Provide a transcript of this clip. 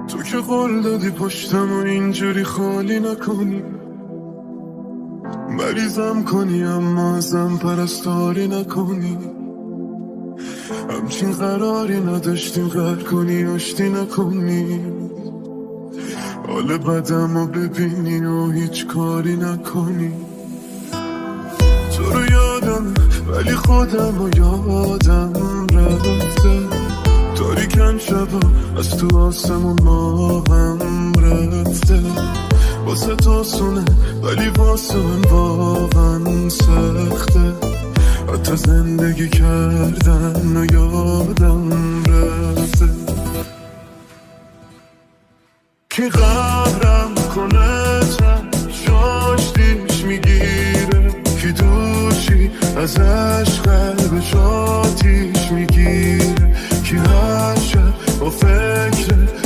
تو که قول دادی پشتم و اینجوری خالی نکنی، مریضم کنی اما ازم پرستاری نکنی. همچین قراری نداشتیم قهر کنی آشتی نکنی، حال بدم رو ببینی و هیچ کاری نکنی. تو رو یادم ولی خودم و یادم رفته، تاریکن شبا از تو آسمون ماهم رفته. واسه تو سونه ولی واسه من واقعا سخته، حتی زندگی کردن و یادم رفته. کی قهرم کنه چشاش دیش میگیره، کی دوشی ازش قلبش آتیش میگیره، کی هر شب با فکر